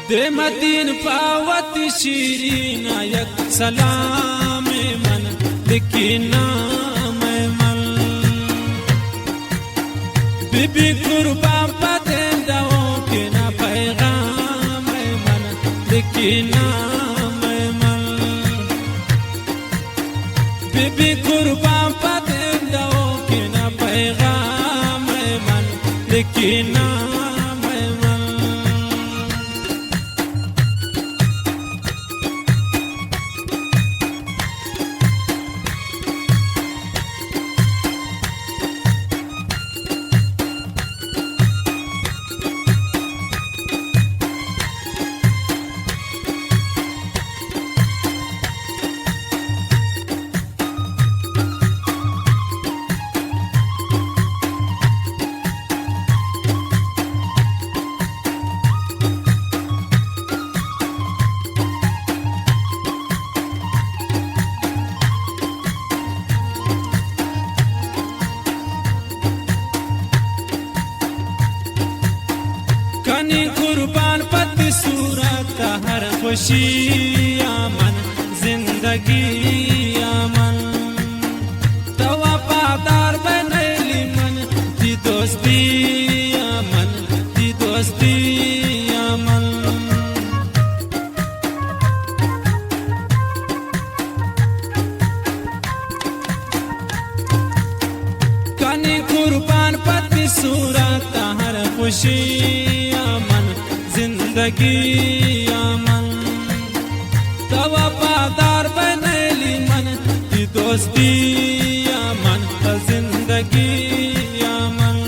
दे Medina पावत शीरीन एक सलाम मन लिखना मैं मन बीबी कुर्बान पते दो के ना पैगाम मन लिखना मैं मन बीबी कुर्बान पते दो के ना पैगाम मन लिखना कनी कुर्बान पति सूरत हर खुशी आमन जिंदगी आमन तो वफादार बनैली मन दी दोस्ती आमन दी दोस्ती आमन कनी कुर्बान पति सूरत हर खुशी जिंदगी आमन तो वफादार बनैली मन की दोस्ती आमन जिंदगी आमन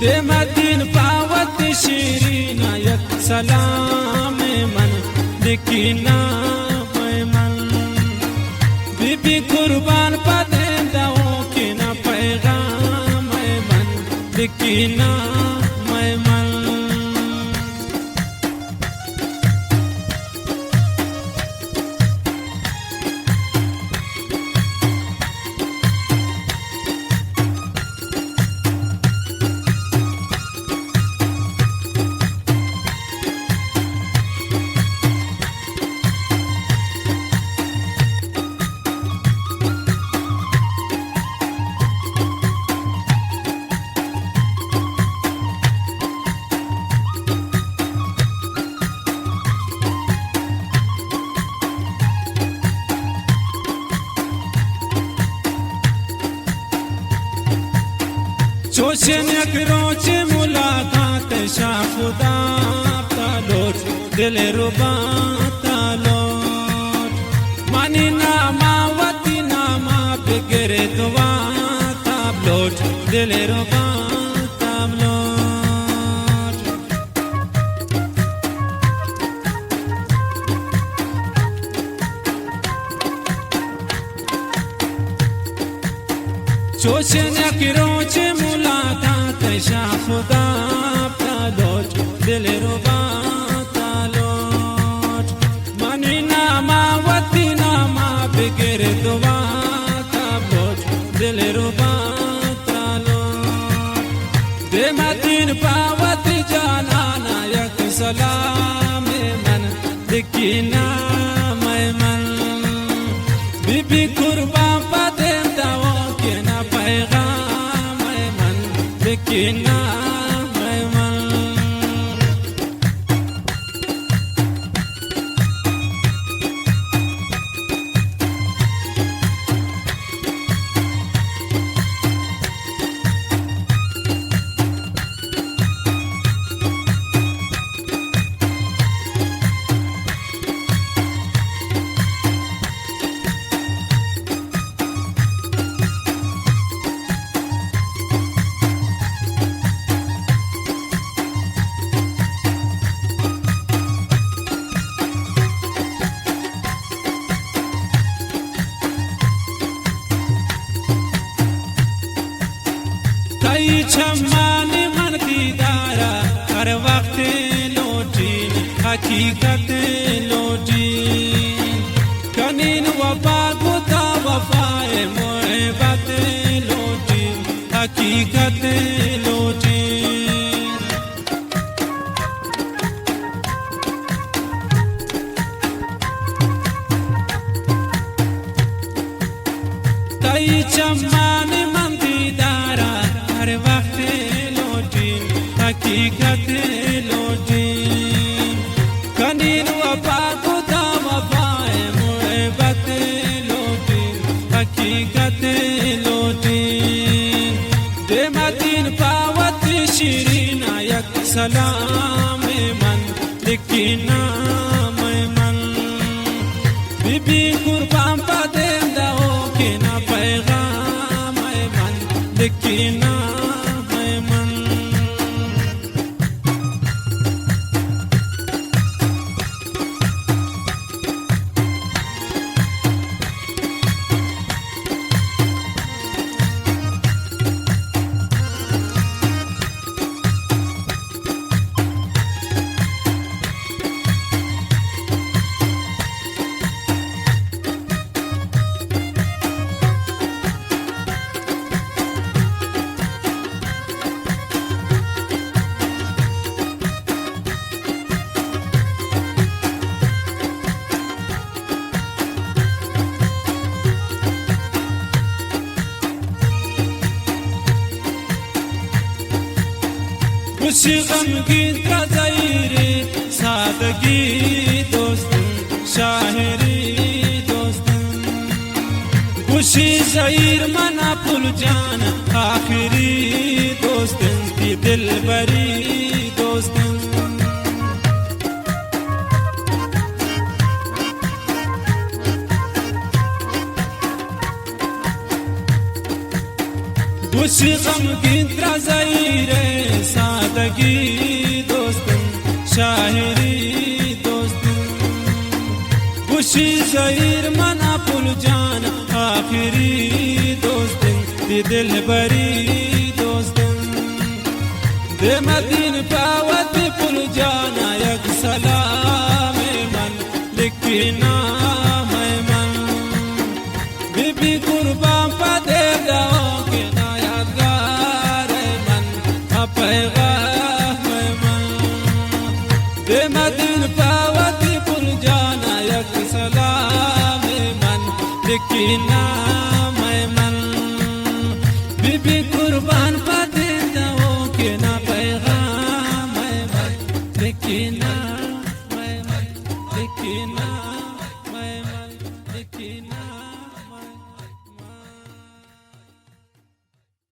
दे मदीन पावत शीरीन एक सलाम मन लिखना मैं मन बीबी कुर्बान पते दो के ना पैगाम मन लिखना चोशन रोच मुलाकात शाफुदा तालोट दिल रुबा तालोट मानी नामा वती नामा बिगरे दुआ तालोट दिल रुबा तालोट चोशन रोच शाफुदा तालोट दिल रुबा तालोट मानी नामा वती नामा बिगर दुआ तालोट दिल रुबा तालोट दे मदीन पावत जाना नायक सलाम मन लिखना मैं मन बीबी कुर्बान पते दो के ना पैगाम मन लिखना छम्मान मन दीदारा हर वक्त लौटीन हकीकत लौटीन कनीन वफा गुता वफाए मोहब्बत लौटीन हकीकत लौटीन हकीकत लोटीन कनीन वफा खुदा वफाए मोहब्बत लोटीन हकीकत लोटीन दे मदीन पावत शिरीन यक सलाम मन लिखना मन बीबी कुर्बान पदेम दाओ के ना पैगाम मन लिखना मन खुशी गमगीन का ज़हीरे सादगी दोस्तन शायरी दोस्तन खुशी ज़हीर मना पुल जान आखिरी दोस्तन की दिल बरी दोस्तन खुशी गमगीन का ज़हीरे सादगी दोस्तन शायरी दोस्तन खुशी ज़हीर मना पुल जान आखिरी दोस्तन दिल बरी दोस्तन दे मदीन पावत पुल जाना यक सलाम मन लिखना मन बीबी कुर्बान पदे दाओ के ना यादगार मन पैगाम मन दे मदीन पावत पुल जाना यक सलाम मन लिखना